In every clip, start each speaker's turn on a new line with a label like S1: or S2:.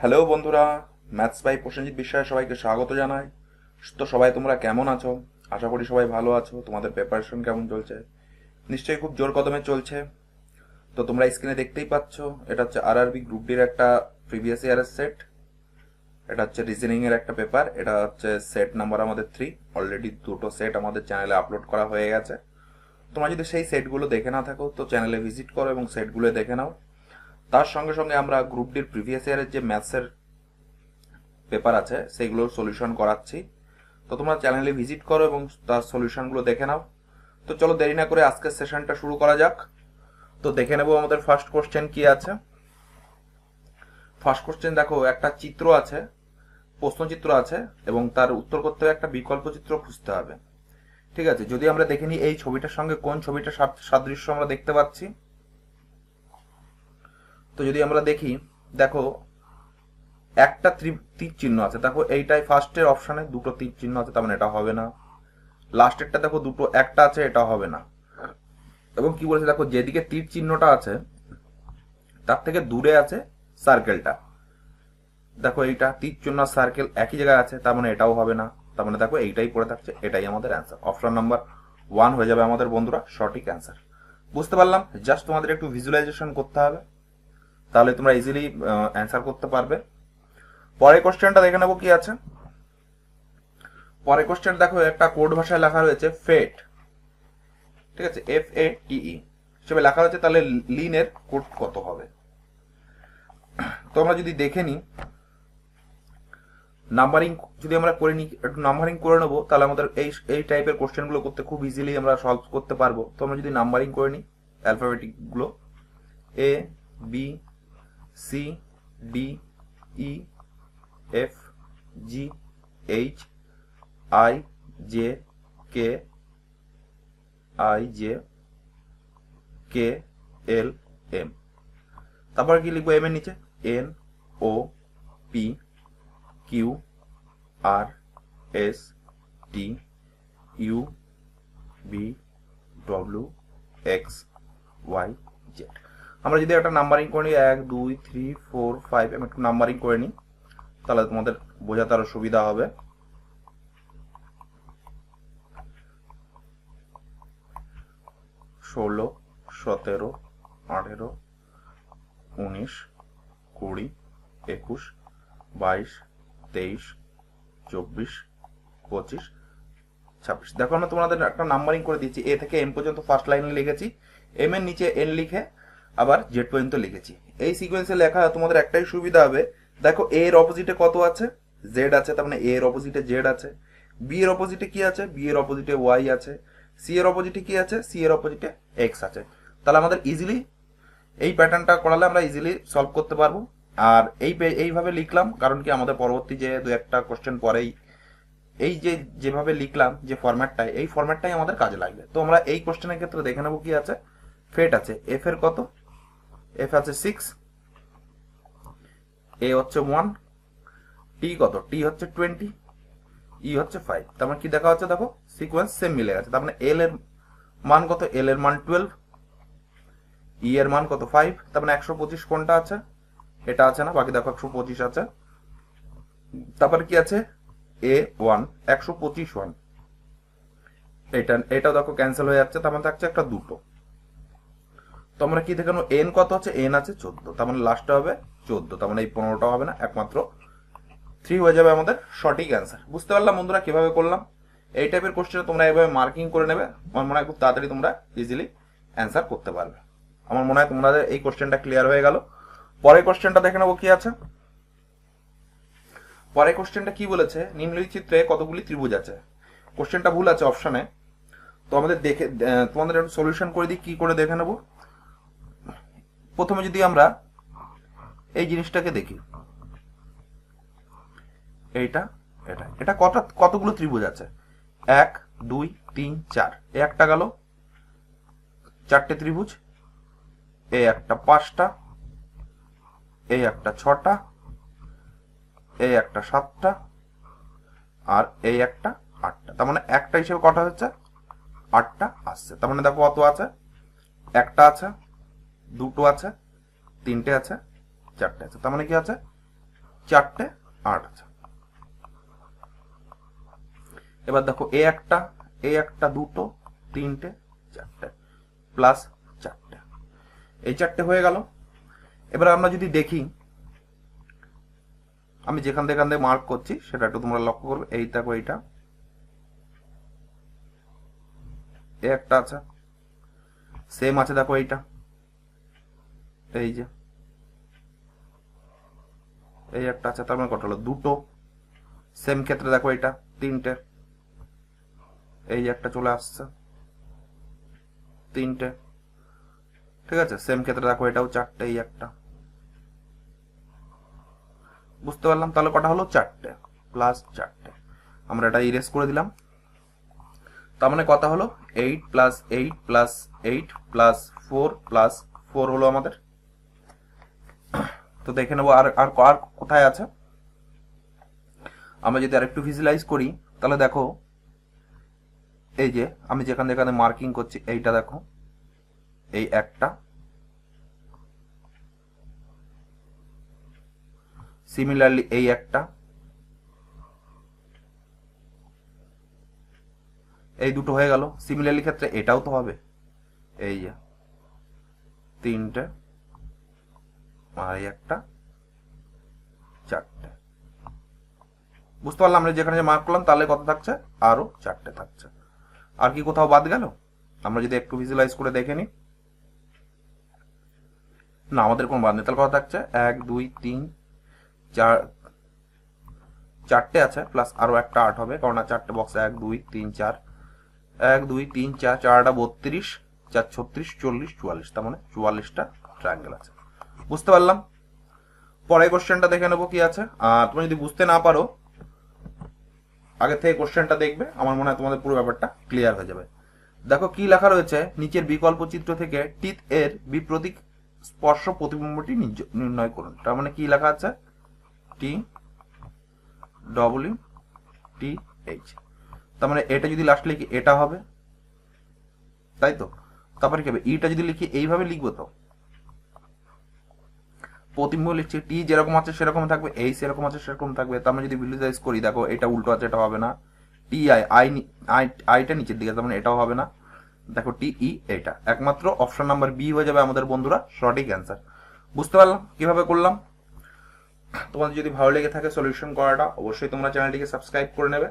S1: Hello বন্ধুরা, maths by Prosenjit বিশ্বাস সবাইকে স্বাগত জানাই। তো সবাই তোমরা কেমন আছো? আশা করি সবাই ভালো আছো। তোমাদের প্রিপারেশন কেমন চলছে? নিশ্চয়ই খুব জোর কদমে চলছে। তো তোমরা স্ক্রিনে দেখতেই পাচ্ছ, এটা হচ্ছে আরআরবি গ্রুপ ডির একটা প্রিভিয়াস ইয়ারের সেট। এটা হচ্ছে রিজনিং এর একটা পেপার। এটা হচ্ছে সেট নাম্বার আমাদের 3। অলরেডি দুটো সেট আমাদের চ্যানেলে আপলোড করা হয়ে গেছে। তোমরা যদি সেই সেটগুলো দেখে না থাকো তো চ্যানেলে ভিজিট করো এবং সেটগুলো দেখে নাও। তার সঙ্গে সঙ্গে আমরা গ্রুপ ডির প্রিভিয়াস ইয়ারের যে ম্যাথসের পেপার আছে সেইগুলোর সলিউশন করাচ্ছি। তো তোমরা চ্যানেলে ভিজিট করো এবং তার সলিউশনগুলো দেখে নাও। তো চলো দেরি না করে আজকের সেশনটা শুরু করা যাক। তো দেখে নেব আমাদের ফার্স্ট কোশ্চেন কি আছে। ফার্স্ট কোশ্চেন দেখো, একটা চিত্র আছে, প্রশ্নচিত্র আছে এবং তার উত্তর করতে হবে একটা বিকল্প চিত্র খুঁজতে হবে। ঠিক আছে, যদি আমরা দেখে নিই এই ছবিটার সঙ্গে কোন ছবিটা সাদৃশ্য আমরা দেখতে পাচ্ছি। তো যদি আমরা দেখি, দেখো একটা তীর চিহ্ন আছে। দেখো এইটাই ফার্স্টের অপশনে দুটো তীর চিহ্ন আছে, তার মানে এটা হবে না। লাস্টেরটা দেখো দুটো একটা আছে, এটা হবে না। এবং কি বলেছে দেখো, যেদিকে তীর চিহ্নটা আছে তার থেকে দূরে আছে সার্কেলটা। দেখো এইটা তীর চিহ্ন সার্কেল একই জায়গায় আছে, তার মানে এটাও হবে না। তার মানে দেখো এইটাই পড়ে থাকছে, এটাই আমাদের অ্যান্সার। অপশন নাম্বার 1 হয়ে যাবে আমাদের বন্ধুরা সঠিক অ্যান্সার। বুঝতে পারলাম? জাস্ট তোমাদের একটু ভিজুয়ালাইজেশন করতে হবে, তাহলে তোমরা ইজিলি অ্যান্সার করতে পারবে। পরের কোশ্চেনটা দেখে নেবো কি আছে। পরের কোশ্চেন দেখো, একটা কোড ভাষায় লেখা রয়েছে ফেট। ঠিক আছে, FATE হিসেবে লেখা হয়েছে। তাহলে লিনের কোড কত হবে? তো আমরা যদি দেখে নিই, নাম্বারিং যদি আমরা করে নিই, একটু নাম্বারিং করে নেবো, তাহলে আমাদের এই টাইপের কোশ্চেনগুলো করতে খুব ইজিলি আমরা সলভ করতে পারবো। তো আমরা যদি নাম্বারিং করে নিই অ্যালফাবেটিক গুলো, ABCDEFGH, তারপর কি লিখবো এম এর নিচে? NOPQRSTUVWXYZ। আমরা যদি একটা নাম্বারিং করে নিই 1 2 3 4 5, আমি একটু নাম্বারিং করে নিই, তাহলে তোমাদের বোঝাতে আরো সুবিধা হবে। 16 17 18 19 20 21 22 23 24 25 26। দেখো আমরা তোমাদের একটা নাম্বারিং করে দিচ্ছি, এ থেকে এম পর্যন্ত ফার্স্ট লাইনে লিখেছি, এম এর নিচে এন লিখে আবার জেড পর্যন্ত লিখেছি। এই সিকোয়েন্সে লেখা তোমাদের একটাই সুবিধা হবে, দেখো এ এর অপোজিটে কত আছে? জেড আছে, তার মানে এ এর অপোজিটে জেড আছে। বি এর অপোজিটে কি আছে? বি এর অপোজিটে ওয়াই আছে। সি এর অপোজিটে কি আছে? সি এর অপোজিটে এক্স আছে। তাহলে আমাদের ইজিলি এই প্যাটার্নটা করালে আমরা ইজিলি সলভ করতে পারবো। আর এইভাবে লিখলাম কারণ কি, আমাদের পরবর্তী যে দু একটা কোশ্চেন পরেই এই যে যেভাবে লিখলাম যে ফরম্যাটটাই, এই ফরম্যাটটাই আমাদের কাজে লাগবে। তো আমরা এই কোশ্চেনের ক্ষেত্রে দেখে নেবো কি আছে। ফেট আছে, এফ এর কত? এফ আছে 6, এ হচ্ছে 1, টি কত? টি হচ্ছে 20, ই হচ্ছে 5। তার মানে কি দেখা হচ্ছে, দেখো সিকোয়েন্স সেম মিলে গেছে। তার মানে এল এর মান কত? এল এর মান 12, ই এর মান কত? 5। তার মানে 125 কোনটা আছে? এটা আছে না, বাকি দেখো 125 আছে। তারপরে কি আছে? A1 125 1, এটাও দেখো ক্যান্সেল হয়ে যাচ্ছে, তার মানে থাকছে একটা দুটো। তো আমরা কি দেখানো, এন কত আছে? এন আছে 14, তার মানে লাস্টে হবে 14, তার মানে এই 15টা হবে না, একমাত্র 3 হয়ে যাবে আমাদের সঠিক অ্যান্সার। বুঝতে পারলাম বন্ধুরা কিভাবে করলাম? এই টাইপের কোশ্চেন তোমরা এইভাবে মার্কিং করে নেবে, আমার মনে হয় খুব তাড়াতাড়ি তোমরা ইজিলি অ্যান্সার করতে পারবে। আমার মনে হয় তোমাদের এই কোশ্চেনটা ক্লিয়ার হয়ে গেল। পরের কোশ্চেনটা দেখে নেবো কি আছে। পরের কোশ্চেনটা কি বলেছে, নিম্নলিখিত চিত্রে কতগুলি ত্রিভুজ আছে। কোশ্চেনটা ভুল আছে অপশনে, তো আমাদের দেখে তোমাদের একটু সলিউশন করে দিই, কি করে দেখে নেব। প্রথমে যদি আমরা এই জিনিসটাকে দেখি, এইটা এটা এটা কতগুলো ত্রিভুজ আছে? 1 2 3 4, একটা গেল, 4টে ত্রিভুজ। এই একটা 5টা, এই একটা 6টা, এই একটা 7টা, আর এই একটা 8টা। তার মানে একটা হিসেবে কটা হচ্ছে? 8টা আসছে। তার মানে দেখো কত আছে? একটা আছে, দুটো আছে, তিনটে আছে, চারটে আছে। তার মানে কি আছে? চারটে 8 আছে। এবার দেখো এ একটা দুটো তিনটে চারটে প্লাস চারটে, এই চারটে হয়ে গেল। এবার আমরা যদি দেখি, আমি যেখান থেকে মার্ক করছি সেটা একটু তোমরা লক্ষ্য করবে। এই দেখো এইটা এ একটা আছে, সেম আছে দেখো এইটা, এই যে এই একটা আছে, তার মানে কত হলো দুটো। সেম ক্ষেত্রে দেখো এটা তিনটে, এই একটা চলে আসছে তিনটে, ঠিক আছে। সেম ক্ষেত্রে দেখো এটাও চারটে, এই একটা, বুঝতে পারলাম। তাহলে কটা হলো চারটে প্লাস চারটে, আমরা এটা ইরেজ করে দিলাম। তার মানে কথা হলো 8 প্লাস 8 প্লাস 8 প্লাস 4 প্লাস 4 হলো আমাদের। তো দেখে নেবো আর আর আর কোথায় আছে। আমরা যদি আরেকটু ভিজুয়ালাইজ করি তাহলে দেখো এই যে আমি যেখানে মার্কিং করছি এইটা দেখো, এই একটা, সিমিলারলি এই একটা, এই দুটো হয়ে গেল। সিমিলারলি ক্ষেত্রে এটাও তো হবে, এই যে তিনটে আর এই একটা চারটে, বুঝতে পারলাম। আমরা যেখানে যে মার্ক করলাম তাহলে কত থাকছে, আরো চারটে থাকছে। আর কি কোথাও বাদ গেল? আমরা যদি একটু ভিজুয়ালাইজ করে দেখে নিই, না আমাদের কোন বাদ নেই। তাহলে কত থাকছে 1 2 3 4, চারটে আছে প্লাস আরো একটা 8 হবে, কারণ চারটে বক্স 1 2 3 4, 1 2 3 4, 4টা 32, 4 36 40 44, তার মানে 44টা ট্রায়াঙ্গেল আছে, বুঝতে পারলাম। পরের কোশ্চেনটা দেখে নেবো কি আছে। আর তুমি যদি বুঝতে না পারো আগে থেকে কোশ্চেনটা দেখবে, আমার মনে হয় তোমাদের পুরো ব্যাপারটা ক্লিয়ার হয়ে যাবে। দেখো কি লেখা রয়েছে, নিচের বিকল্প চিত্র থেকে টিথ এর বিপ্রতীক স্পর্শ প্রতিবিম্বটি নির্ণয় করুন। তার মানে কি লেখা আছে, টি ডব্লিউ টি এইচ, তার মানে এটা যদি লাস্ট লিখি এটা হবে, তাই তো। তারপরে কি হবে, ইটা যদি লিখি এইভাবে লিখবো, তো প্রতিবিম্ব লিখছি, টি যেরকম আছে সেরকম থাকবে, এই সেরকম আছে সেরকম থাকবে। তার মানে যদি ভিজুয়ালাইজ করি দেখো এটা উল্টো আছে, এটা হবে না। টি আইটা নিচের দিকে, তার মানে এটাও হবে না। দেখো টি ই, এটা একমাত্র অপশন নাম্বার বি হয়ে যাবে আমাদের বন্ধুরা সঠিক অ্যান্সার। বুঝতে পারলাম কিভাবে করলাম। তোমাদের যদি ভালো লেগে থাকে সলিউশন করাটা, অবশ্যই তোমরা চ্যানেলটিকে সাবস্ক্রাইব করে নেবে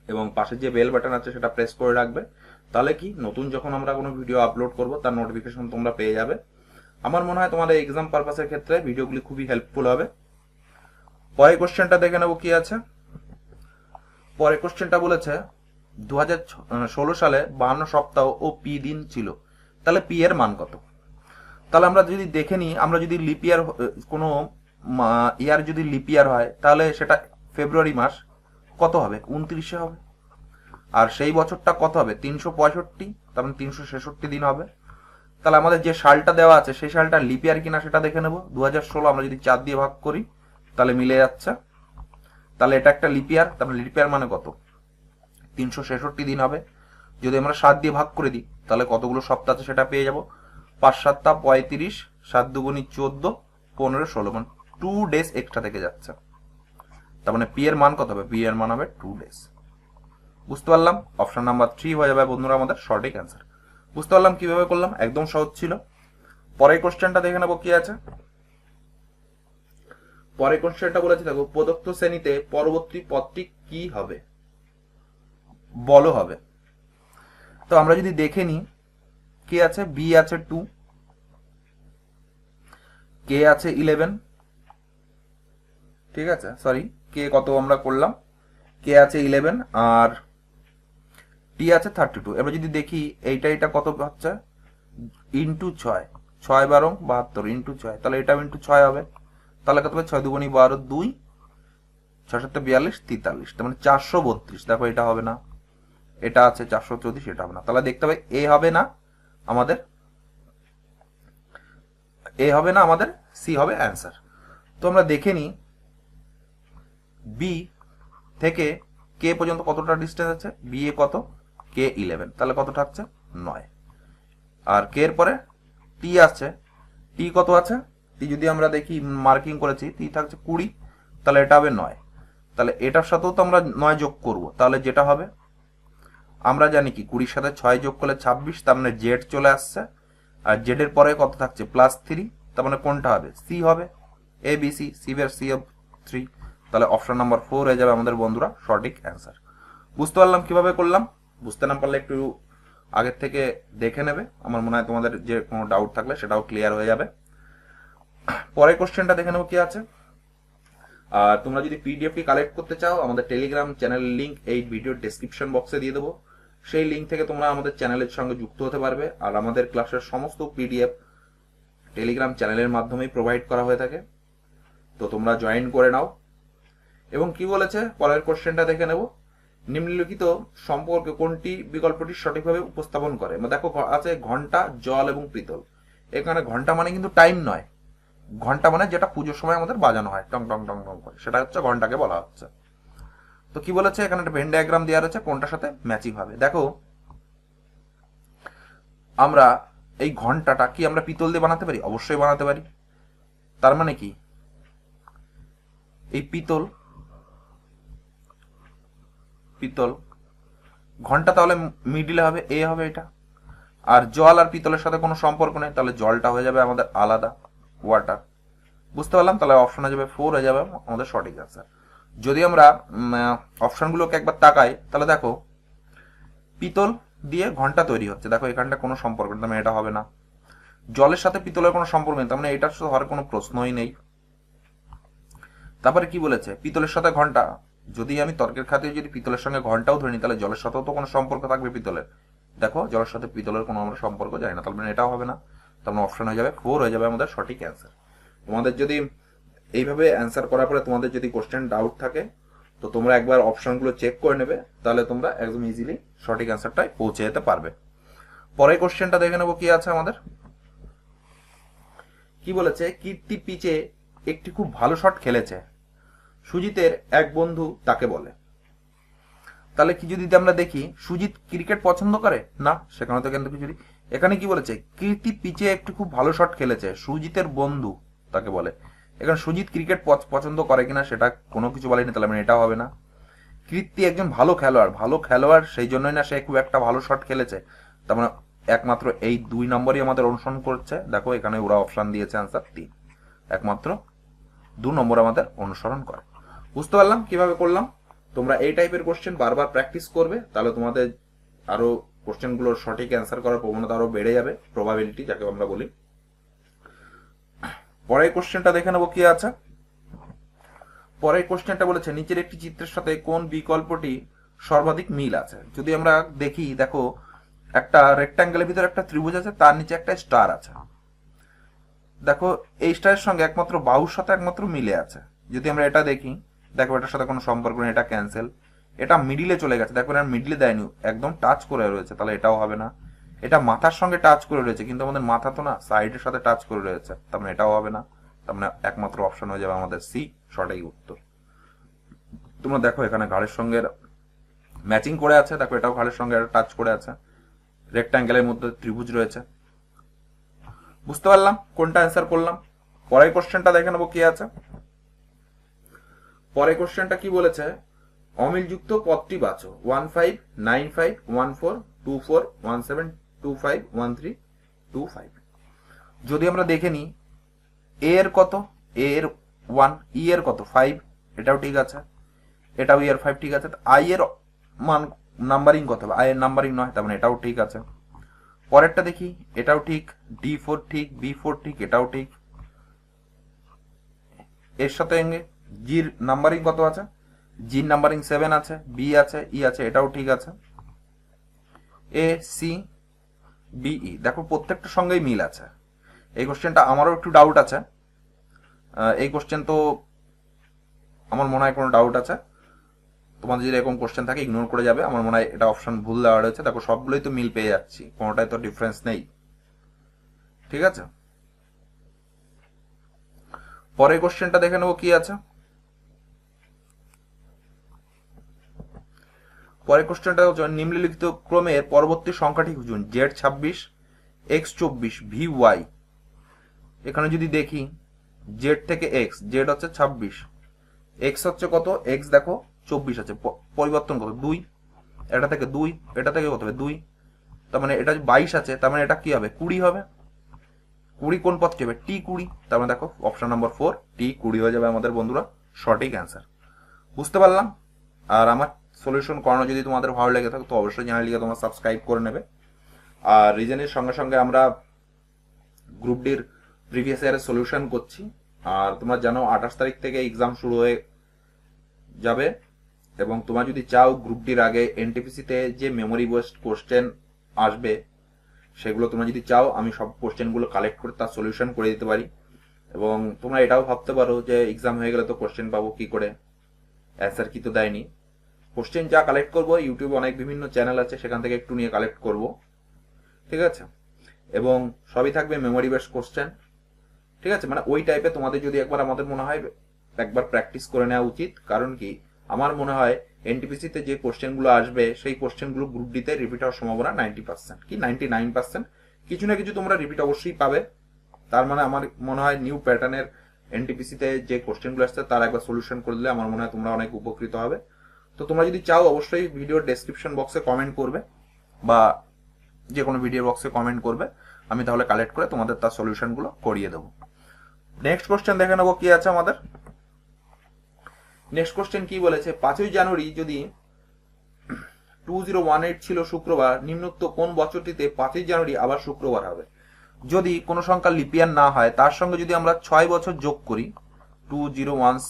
S1: এবং পাশে যে বেল বাটন আছে সেটা প্রেস করে রাখবে। তাহলে কি নতুন যখন আমরা কোনো ভিডিও আপলোড করব তার নোটিফিকেশন তোমরা পেয়ে যাবে। আমার মনে হয় তোমাদের এক্সাম পারপাসের ক্ষেত্রে ভিডিওগুলি খুবই হেল্পফুল হবে। পরের কোশ্চেনটা দেখে নেবো কি আছে। পরের কোশ্চেনটা বলেছে 2016 সালে 52 সপ্তাহ ও পি দিন ছিল, তাহলে পি এর মান কত? তাহলে আমরা যদি দেখে নিই, আমরা যদি লিপ ইয়ার কোনো ইয়ার যদি লিপ ইয়ার হয় তাহলে সেটা ফেব্রুয়ারি মাস কত হবে, 29 হবে। আর সেই বছরটা কত হবে, 365, তার মানে 366 দিন হবে। তাহলে আমাদের যে সালটা দেওয়া আছে সেই সালটা লিপ ইয়ার কিনা সেটা দেখে নেব। 2016 আমরা যদি 4 দিয়ে ভাগ করি তাহলে মিলে যাচ্ছে, তাহলে এটা একটা লিপ ইয়ার। তাহলে লিপ ইয়ার মানে কত, 366 দিন হবে। যদি আমরা 7 দিয়ে ভাগ করে দিই তাহলে কতগুলো সপ্তাহ আছে সেটা পেয়ে যাব, 5 7 35, 7 2 14, 15 16, মানে 2 ডেজ এক্সট্রা থেকে যাচ্ছে। তার মানে পি এর মান কত হবে, পি এর মান হবে 2 ডেজ। বুঝতে পারলাম, অপশন নাম্বার 3 হয়ে যাবে বন্ধুরা আমাদের সঠিক অ্যান্সার। বুঝতে পারলাম কিভাবে করলাম, একদম সহজ ছিল। পরের কোশ্চেনটা দেখে নেবো কি আছে। পরের কোশ্চেনটা বলেছে দেখো, প্রদত্ত শ্রেণীতে পরবর্তী পদটি কি হবে, বলো হবে। তো আমরা যদি দেখে নিই কি আছে, বি আছে 2, কে আছে 11, ঠিক আছে, সরি কে কত আমরা করলাম, কে আছে 11 আর টি আছে 32। এবার যদি দেখি এইটা কত হচ্ছে, ইন্টু 6, 6 12 72 ইন্টু 6, তাহলে এটাও ইন্টু 6 হবে। তাহলে কত হবে, 6 2 12 2, 6 7 42 43, তার মানে 432। দেখো এটা হবে না, এটা আছে 434, এটা হবে না। তাহলে দেখতে হবে এ হবে না আমাদের, এ হবে না আমাদের, সি হবে অ্যান্সার। তো আমরা দেখে নিই বি থেকে কে পর্যন্ত কতটা ডিস্টেন্স আছে, বি এ কত, কে 11, তাহলে কত থাকছে 9। আর কে এর পরে টি আছে, টি কত আছে, টি যদি আমরা দেখি মার্কিং করেছি, টি থাকছে 20, তাহলে এটা হবে 9। তাহলে এটার সাথেও তো আমরা 9 যোগ করব, তাহলে যেটা হবে আমরা জানি কি 20 সাথে 6 যোগ করলে 26, তার মানে জেড চলে আসছে। আর জেড এর পরে কত থাকছে +3, তার মানে কোনটা হবে সি হবে, এ বি সি, সি এর সি অফ 3। তাহলে অপশন নাম্বার 4 হয়ে যাবে আমাদের বন্ধুরা সঠিক অ্যান্সার। বুঝতে পারলাম কিভাবে করলাম? বুঝতে না পারলে একটু আগের থেকে দেখে নেবে, আমার মনে হয় তোমাদের যে কোনো ডাউট থাকলে সেটাও ক্লিয়ার হয়ে যাবে। পরের কোশ্চেনটা দেখে নেবো কি আছে। আর তোমরা যদি পিডিএফটি কালেক্ট করতে চাও, আমাদের টেলিগ্রাম চ্যানেলের লিঙ্ক এই ভিডিওর ডেসক্রিপশন বক্সে দিয়ে দেবো। সেই লিঙ্ক থেকে তোমরা আমাদের চ্যানেলের সঙ্গে যুক্ত হতে পারবে। আর আমাদের ক্লাসের সমস্ত পিডিএফ টেলিগ্রাম চ্যানেলের মাধ্যমেই প্রোভাইড করা হয়ে থাকে, তো তোমরা জয়েন করে নাও। এবং কি বলেছে পরের কোশ্চেনটা দেখে নেব। নিম্নলিখিত সম্পর্কে কোনটি বিকল্পটি সঠিকভাবে উপস্থাপন করে? দেখো আছে ঘন্টা, জল এবং পিতল। এখানে ঘন্টা মানে কিন্তু টাইম নয়, ঘন্টা মানে যেটা পুজোর সময় আমাদের বাজানো হয় টং টং টং টং করে, সেটা হচ্ছে ঘন্টাকে বলা হচ্ছে। তো কি বলেছে এখানে একটা ভেন ডায়াগ্রাম দেওয়া রয়েছে, কোনটার সাথে ম্যাচিং হবে। দেখো আমরা এই ঘন্টাটা কি আমরা পিতল দিয়ে বানাতে পারি? অবশ্যই বানাতে পারি। তার মানে কি এই পিতল পিতল ঘন্টা তাহলে মিডিলে হবে, এ হবে এটা। আর জল আর পিতলের সাথে কোনো সম্পর্ক নেই, তাহলে জলটা হয়ে যাবে আমাদের আলাদা, ওয়াটার। বুঝতে পারলাম? তাহলে অপশন হয়ে যাবে 4 হয়ে যাবে আমাদের সঠিক অ্যান্সার। যদি আমরা অপশনগুলোকে একবার তাকাই, তাহলে দেখো পিতল দিয়ে ঘন্টা তৈরি হচ্ছে, দেখো এখানটা কোনো সম্পর্ক নেই, তার মানে এটা হবে না। জলের সাথে পিতলের কোনো সম্পর্ক নেই, তার মানে এটার সাথে হওয়ার কোনো প্রশ্নই নেই। তারপরে কি বলেছে পিতলের সাথে ঘন্টা, যদি আমি তর্কের খাতিরে যদি পিতলের সঙ্গে ঘন্টাও ধরি, তাহলে জলের সাথেও তো কোনো সম্পর্ক থাকবে পিতলের। দেখো জলের সাথে পিতলের কোনো আমরা সম্পর্ক জানি না, তার মানে এটাও হবে না। তার মানে অপশন হয়ে যাবে 4 হয়ে যাবে আমাদের সঠিক অ্যান্সার। তোমাদের যদি এইভাবে অ্যান্সার করার পরে তোমাদের যদি কোশ্চেন ডাউট থাকে, তো তোমরা একবার অপশনগুলো চেক করে নেবে, তাহলে তোমরা একদম ইজিলি সঠিক অ্যান্সারটাই পৌঁছে যেতে পারবে। পরের কোশ্চেনটা দেখে নেবো কি আছে আমাদের। কি বলেছে কীর্তি পিচে একটি খুব ভালো শট খেলেছে, সুজিতের এক বন্ধু তাকে বলে। তাহলে কি যদি আমরা দেখি সুজিত ক্রিকেট পছন্দ করে না, সেখানে তো কিন্তু কিছু। এখানে কি বলেছে কীর্তি পিচে একটি খুব ভালো শট খেলেছে, সুজিতের বন্ধু তাকে বলে। এখানে সুজিত ক্রিকেট পছন্দ করে কিনা সেটা কোনো কিছু বলেনি, তাহলে মানে এটাও হবে না। কীর্তি একজন ভালো খেলোয়াড় সেই জন্যই না সে খুব একটা ভালো শট খেলেছে, তার মানে একমাত্র এই 2 নম্বরই আমাদের অনুসরণ করছে। দেখো এখানে ওরা অপশন দিয়েছে অ্যান্সার 3, একমাত্র 2 নম্বর আমাদের অনুসরণ করে। বুঝতে পারলাম কিভাবে করলাম? তোমরা এই টাইপের কোশ্চেন বারবার প্র্যাকটিস করবে, তাহলে তোমাদের আরো কোশ্চেনগুলোর সঠিক অ্যান্সার করার প্রবণতা আরো বেড়ে যাবে, প্রবাবিলিটি যাকে আমরা বলি। পরের কোশ্চেনটা দেখে নেবো কি আছে। পরের কোশ্চেনটা বলেছে নিচের একটি চিত্রের সাথে কোন বিকল্পটি সর্বাধিক মিল আছে। যদি আমরা দেখি, দেখো একটা রেক্ট্যাঙ্গেলের ভিতরে একটা ত্রিভুজ আছে, তার নিচে একটা স্টার আছে। দেখো এই স্টারের সঙ্গে একমাত্র বাহুর সাথে একমাত্র মিলে আছে। যদি আমরা এটা দেখি, দেখো এটার সাথে কোনো সম্পর্ক নেই, এটা ক্যান্সেল। এটা মিডিলে চলে গেছে, দেখো এটা মিডিলে দেয়নি, একদম টাচ করে রয়েছে, তাহলে এটাও হবে না। এটা মাথার সঙ্গে টাচ করে রয়েছে, কিন্তু আমাদের মাথা তো না, সাইডের সাথে টাচ করে রয়েছে, তার মানে এটাও হবে না। তার মানে একমাত্র অপশন হয়ে যাবে আমাদের সি সঠিক উত্তর। তোমরা দেখো এখানে ঘাড়ের সঙ্গে ম্যাচিং করে আছে, দেখো এটাও ঘাড়ের সঙ্গে টাচ করে আছে, রেক্ট্যাঙ্গেলের মধ্যে ত্রিভুজ রয়েছে। বুঝতে পারলাম কোনটা অ্যান্সার করলাম। পরের কোশ্চেনটা দেখে নেবো কি আছে। পরের কোশ্চেনটা কি বলেছে অমিলযুক্ত পদটি বাছো। 1595142417251325। যদি আমরা দেখে নিই এ এর কত, এ এর 1, ই এর কত 5, এটাও ঠিক আছে, এটাও ই এর 5 ঠিক আছে। আই এর মান নাম্বারিং কত হবে, আই এর নাম্বারিং নয়, তার মানে এটাও ঠিক আছে। পরেরটা দেখি, এটাও ঠিক, D4 ঠিক, B4 ঠিক, এটাও ঠিক। এর সাথে জির নাম্বারিং কত আছে, জির নাম্বারিং 7 আছে, বি আছে, ই আছে, এটাও ঠিক আছে। এ সি বি ই, দেখো প্রত্যেকটার সঙ্গেই মিল আছে। এই কোশ্চেনটা আমারও একটু ডাউট আছে, এই কোশ্চেন তো আমার মনে হয় কোনো ডাউট আছে। তোমাদের যদি এরকম কোশ্চেন থাকে ইগনোর করে যাবে, আমার মনে হয় এটা অপশন ভুল দেওয়া রয়েছে। দেখো সবগুলোই তো মিল পেয়ে যাচ্ছি, কোনোটাই তো ডিফারেন্স নেই, ঠিক আছে। পরের কোশ্চেনটা দেখে নেবো কি আছে। পরের কোশ্চেনটা হচ্ছে নিম্নলিখিত ক্রমের পরবর্তী সংখ্যাটি খুঁজুন। Z26, X24, VY। এখানে যদি দেখি জেড থেকে এক্স, জেড হচ্ছে 26, এক্স হচ্ছে কত, এক্স দেখো 24 আছে, পরিবর্তন কত 2, এটা থেকে 2, এটা থেকে কত হবে 2, তার মানে এটা 22 আছে, তার মানে এটা কি হবে 20 হবে। 20 কোন পথটি হবে T20, তার মানে দেখো অপশন নাম্বার 4 T20 হয়ে যাবে আমাদের বন্ধুরা সঠিক অ্যান্সার। বুঝতে পারলাম। আর আমার সলিউশন করানো যদি তোমাদের ভালো লেগে থাকে তো অবশ্যই চ্যানেলটিকে তোমরা সাবস্ক্রাইব করে নেবে। আর রিজনের সঙ্গে সঙ্গে আমরা গ্রুপ ডির প্রিভিয়াস ইয়ারের সলিউশন করছি। আর তোমরা জানো 28 তারিখ থেকে এক্সাম শুরু হয়ে যাবে, এবং তোমরা যদি চাও গ্রুপ ডির আগে এনটিপিসিতে যে মেমোরি বেসড কোশ্চেন আসবে সেগুলো তোমরা যদি চাও আমি সব কোশ্চেনগুলো কালেক্ট করে তার সলিউশন করে দিতে পারি। এবং তোমরা এটাও ভাবতে পারো যে এক্সাম হয়ে গেলে তো কোশ্চেন পাবো কি করে, অ্যান্সার কি তো দেয়নি। কোশ্চেন যা কালেক্ট করবো ইউটিউবে অনেক বিভিন্ন চ্যানেল আছে, সেখান থেকে একটু নিয়ে কালেক্ট করব, ঠিক আছে। এবং সবই থাকবে মেমোরি বেসড কোশ্চেন, ঠিক আছে। মানে ওই টাইপে তোমাদের যদি একবার আমাদের মনে হয় একবার প্র্যাকটিস করে নেওয়া উচিত। কারণ কি আমার মনে হয় এনটিপিসিতে যে কোশ্চেনগুলো আসবে সেই কোশ্চেনগুলো গ্রুপ ডিতে রিপিট হওয়ার সম্ভাবনা 90%, কি 99%, কিছু না কিছু তোমরা রিপিট অবশ্যই পাবে। তার মানে আমার মনে হয় নিউ প্যাটার্নের এনটিপিসিতে যে কোশ্চেনগুলো আসছে তার একবার সলিউশন করে দিলে আমার মনে হয় তোমরা অনেক উপকৃত হবে। তো তোমরা যদি চাও অবশ্যই ভিডিওর ডেসক্রিপশন বক্সে কমেন্ট করবে বা যে কোনো ভিডিও বক্সে কমেন্ট করবে, আমি তাহলে কালেক্ট করে তোমাদের তার সলিউশনগুলো করিয়ে দেবো। নেক্সট কোশ্চেন দেখে নেবো কি আছে আমাদের। নেক্সট কোশ্চেন কি বলেছে, 5ই জানুয়ারি যদি 2018 ছিল শুক্রবার, নিম্নোক্ত কোন বছরটিতে 5ই জানুয়ারি আবার শুক্রবার হবে। যদি কোনো সংখ্যা লিপিয়ার না হয় তার সঙ্গে যদি আমরা 6 বছর যোগ করি, 2018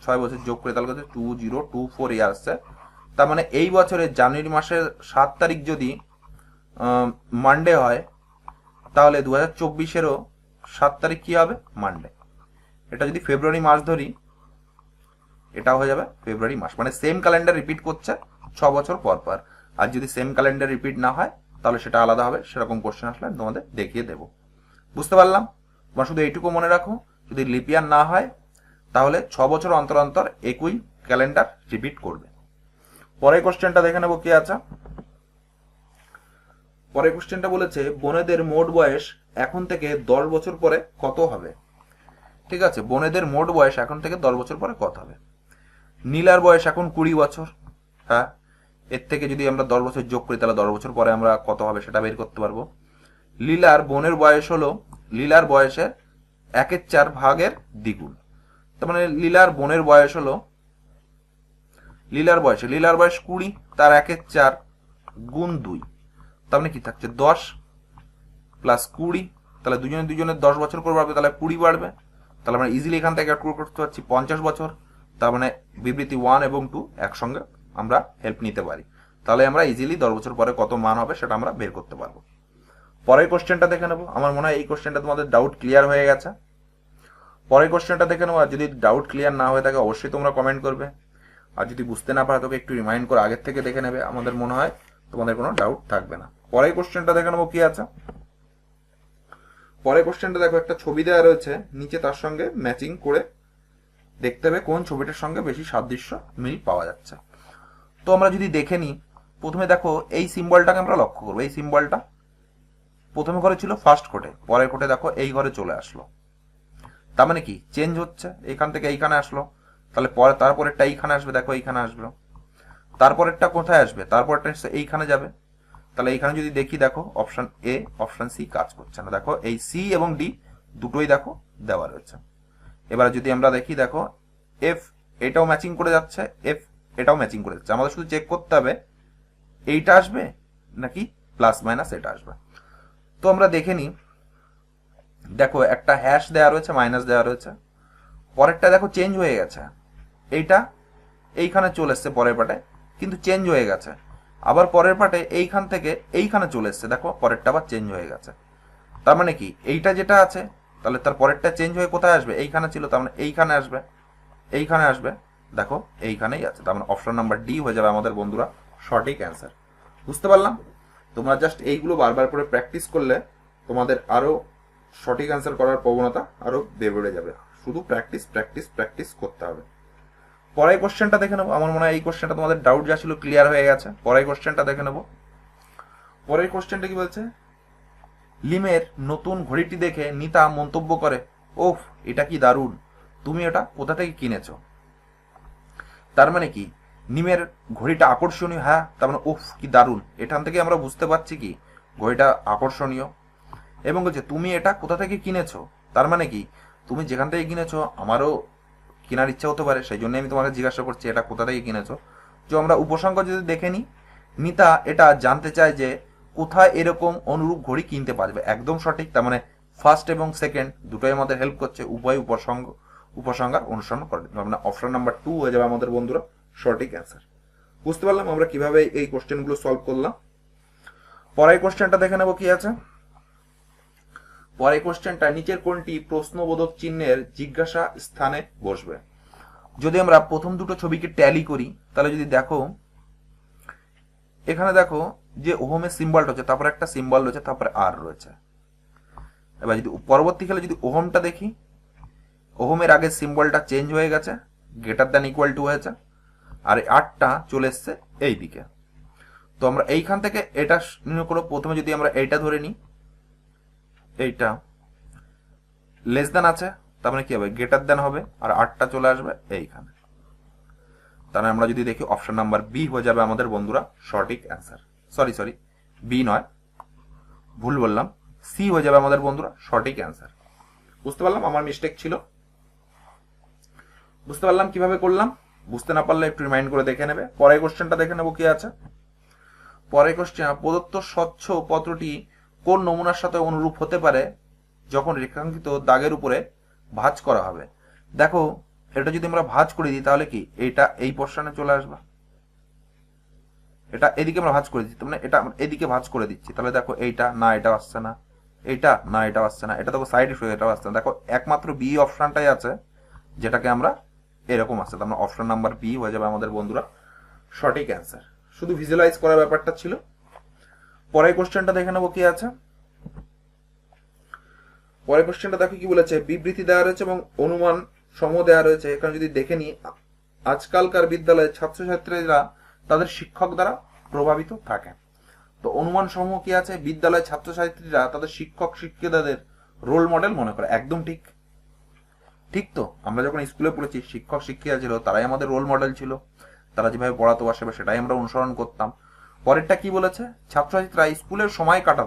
S1: 6 বছর যোগ করি তাহলে 2024 ইয়ার আসছে। তার মানে এই বছরের জানুয়ারি মাসের 7 তারিখ যদি মানডে হয় তাহলে 2024-এরও 7 তারিখ কি হবে মানডে। এটা যদি ফেব্রুয়ারি মাস ধরি এটাও হয়ে যাবে ফেব্রুয়ারি মাস, মানে সেম ক্যালেন্ডার রিপিট করছে 6 বছর পর পর। আর যদি সেম ক্যালেন্ডার রিপিট না হয় তাহলে সেটা আলাদা হবে, সেরকম কোশ্চেন আসলে আমি তোমাদের দেখিয়ে দেবো। বুঝতে পারলাম। তোমরা শুধু এইটুকু মনে রাখো, যদি লিপিয়ার না হয় তাহলে 6 বছর অন্তর অন্তর একই ক্যালেন্ডার রিপিট করবে। পরের কোশ্চেনটা দেখে নেবো কি আছে। পরের কোশ্চেনটা বলেছে বোনেদের মোট বয়স এখন থেকে 10 বছর পরে কত হবে। ঠিক আছে, বোনেদের মোট বয়স এখন থেকে 10 বছর পরে কত হবে। নীলার বয়স এখন 20 বছর, হ্যাঁ, এর থেকে যদি আমরা 10 বছর যোগ করি তাহলে 10 বছর পরে আমরা কত হবে সেটা বের করতে পারবো। লীলার বোনের বয়স হলো লীলার বয়সের 1/4 ভাগের দ্বিগুণ। তার মানে লীলার বোনের বয়স হলো লীলার বয়স 20, তার 1/4 গুণ 2, তার মানে কি থাকছে 10 প্লাস 20, তাহলে দুজনের 10 বছর করে বাড়বে, তাহলে 20 বাড়বে। তাহলে আমরা ইজিলি এখান থেকে অ্যাড করতে পারছি 50 বছর। তার মানে বিবৃতি 1 এবং 2 একসঙ্গে আমরা হেল্প নিতে পারি, তাহলে আমরা ইজিলি 10 বছর পরে কত মান হবে সেটা আমরা বের করতে পারবো। পরের কোশ্চেনটা দেখে নেবো। আমার মনে হয় এই কোশ্চেনটা তোমাদের ডাউট ক্লিয়ার হয়ে গেছে। পরের কোশ্চেনটা দেখে নেবো। আর যদি ডাউট ক্লিয়ার না হয়ে থাকে অবশ্যই তোমরা কমেন্ট করবে, আর যদি বুঝতে না পারো তোকে একটু রিমাইন্ড করে আগের থেকে দেখে নেবে, আমাদের মনে হয় তোমাদের কোনো ডাউট থাকবে না। পরের কোশ্চেনটা দেখে নেবো কি আছে। পরের কোশ্চেনটা দেখো, একটা ছবি দেওয়া রয়েছে, নিচে তার সঙ্গে ম্যাচিং করে দেখতে হবে কোন ছবিটার সঙ্গে বেশি সাদৃশ্য মিল পাওয়া যাচ্ছে। তো আমরা যদি দেখে নিই, প্রথমে দেখো এই সিম্বলটাকে আমরা লক্ষ্য করবো। এই সিম্বলটা প্রথমে ঘরে ছিল ফার্স্ট কোটে, পরের কোটে দেখো এই ঘরে চলে আসলো। তার মানে কি চেঞ্জ হচ্ছে, এখান থেকে এইখানে আসলো, তাহলে পরে তারপরেরটা এইখানে আসবে, দেখো এইখানে আসবে। তারপরেরটা কোথায় আসবে, তারপরটা এইখানে যাবে। তাহলে এইখানে যদি দেখি দেখো অপশন এ অপশন সি কাজ করছে না, দেখো এই সি এবং ডি দুটোই দেখো দেওয়া রয়েছে। এবার যদি আমরা দেখি দেখো এফ এটাও ম্যাচিং করে যাচ্ছে, এফ এটাও ম্যাচিং করে যাচ্ছে। আমাদের শুধু চেক করতে হবে এইটা আসবে নাকি প্লাস মাইনাস এটা আসবে। তো আমরা দেখে নিই, দেখো একটা হ্যাশ দেওয়া রয়েছে, মাইনাস দেওয়া রয়েছে। পরেরটা দেখো চেঞ্জ হয়ে গেছে, এইটা এইখানে চলে এসছে পরের পাটে, কিন্তু চেঞ্জ হয়ে গেছে। আবার পরের পাটে এইখান থেকে এইখানে চলে এসছে, দেখো পরেরটা আবার চেঞ্জ হয়ে গেছে। তার মানে কি এইটা যেটা আছে তাহলে তার পরেরটা চেঞ্জ হয়ে কোথায় আসবে, এইখানে ছিল, তার মানে এইখানে আসবে, এইখানে আসবে, দেখো এইখানেই আছে। তার মানে অপশন নাম্বার ডি হয়ে যাবে আমাদের বন্ধুরা সঠিক অ্যান্সার। বুঝতে পারলাম। তোমরা জাস্ট এইগুলো বারবার করে প্র্যাকটিস করলে তোমাদের আরো সঠিক অ্যান্সার করার প্রবণতা আরো বেড়ে যাবে। শুধু প্র্যাকটিস প্র্যাকটিস প্র্যাকটিস করতে হবে। পরের কোশ্চেনটা দেখে নেবো। আমার মনে হয় এই কোশ্চেনটা তোমাদের ডাউট যা ছিল ক্লিয়ার হয়ে গেছে। পরের কোশ্চেনটা দেখে নেবো। পরের কোশ্চেনটা কি বলছে, লিমের নতুন ঘড়িটি দেখে নিতা মন্তব্য করে, ওফ এটা কি দারুণ, তুমি এটা কোথা থেকে কিনেছো। তার মানে কি নিমের ঘড়িটা আকর্ষণীয়, হ্যাঁ, তার মানে উফ কি দারুণ, এখান থেকে আমরা বুঝতে পারছি কি ঘড়িটা আকর্ষণীয়। এবং বলছে তুমি এটা কোথা থেকে কিনেছো, তার মানে কি তুমি যেখান থেকে কিনেছো আমারও কেনার ইচ্ছা হতে পারে, সেই জন্য আমি তোমাকে জিজ্ঞাসা করছি এটা কোথা থেকে কিনেছো। তো আমরা উপসংহার যদি দেখে নিই, মিতা এটা জানতে চায় যে কোথায় এরকম অনুরূপ ঘড়ি কিনতে পারবে, একদম সঠিক। তার মানে ফার্স্ট এবং সেকেন্ড দুটোই আমাদের হেল্প করছে, উভয় উপসংহার অনুসরণ করে। মানে অপশন নাম্বার 2 হয়ে যাবে আমাদের বন্ধুরা সঠিক অ্যান্সার। বুঝতে পারলাম আমরা কিভাবে এই কোশ্চেনগুলো সলভ করলাম। পরের কোশ্চেনটা দেখে নেবো কি আছে। পরের কোশ্চেনটা নিচের কোনটি প্রশ্নবোধক চিহ্নের জিজ্ঞাসা স্থানে বসবে। যদি আমরা প্রথম দুটো ছবিকে ট্যালি করি তাহলে যদি দেখো এখানে দেখো যে ওহমের সিম্বলটা হচ্ছে, তারপরে একটা সিম্বল রয়েছে, তারপরে আর রয়েছে। এবার যদি পরবর্তীকালে যদি ওহমটা দেখি, ওহমের আগে সিম্বলটা চেঞ্জ হয়ে গেছে, গ্রেটার দ্যান ইকুয়াল টু হয়েছে, আর আরটা চলে এসছে এই দিকে। তো আমরা এইখান থেকে এটা নির্ণয় করব। প্রথমে যদি আমরা এইটা ধরে নিই, এইটা লেস দ্যান আছে, তার মানে কি হবে গ্রেটার দ্যান হবে, আর আরটা চলে আসবে এইখানে। তাহলে আমরা যদি দেখি অপশন নাম্বার বি হয়ে যাবে আমাদের বন্ধুরা সঠিক অ্যান্সার। সরি বি নয়, ভুল বললাম, সি হয়ে যাবে আমাদের বন্ধুরা সঠিক অ্যান্সার। বুঝতে পারলাম আমার মিস্টেক ছিল। বুঝতে পারলাম কিভাবে করলাম। বুঝতে না পারলে একটু রিমাইন্ড করে দেখে নেবে। পরের কোশ্চেনটা দেখে নেবো কি আছে। পরের কোশ্চেন, প্রদত্ত স্বচ্ছ পত্রটি কোন নমুনার সাথে অনুরূপ হতে পারে যখন রেখাঙ্কিত দাগের উপরে ভাঁজ করা হবে। দেখো এটা যদি আমরা ভাঁজ করে দিই তাহলে কি এটা এই পোর্শনে চলে আসবে, এটা এদিকে আমরা ভাঁজ করে দিচ্ছি, মানে এটা এদিকে ভাঁজ করে দিচ্ছি, তাহলে দেখো এইটা না, এটা আসছে না, এইটা না, এটা আসছে না, এটা দেখো সাইডে শুয়ে এটা আসছে না। দেখো একমাত্র বি অপশনটাই আছে যেটাকে আমরা এরকম আসছে, তার মানে অপশন নাম্বার বি হয়ে যাবে আমাদের বন্ধুরা সঠিক অ্যান্সার। শুধু ভিজুয়ালাইজ করার ব্যাপারটা ছিল। পরের কোশ্চেনটা দেখে নেবো কি আছে। পরের কোশ্চেনটা দেখো কি বলেছে, বিবৃতি দেওয়া রয়েছে এবং অনুমান সমূহ দেওয়া রয়েছে। এখানে যদি দেখে নিই, আজকালকার বিদ্যালয়ে ছাত্রছাত্রীরা তাদের শিক্ষক দ্বারা প্রভাবিত থাকে। তো অনুমান সমূহ কি আছে, বিদ্যালয়ের ছাত্রছাত্রীরা তাদের শিক্ষক শিক্ষিকাদের রোল মডেল মনে করে, একদম ঠিক। ঠিক তো, আমরা যখন স্কুলে পড়েছি শিক্ষক শিক্ষিকা ছিল তারাই আমাদের রোল মডেল ছিল, তারা যেভাবে পড়াতো আসবে সেটাই আমরা অনুসরণ করতাম। পরেরটা কি বলেছে, ছাত্রছাত্রীরা স্কুলের সময় কাটা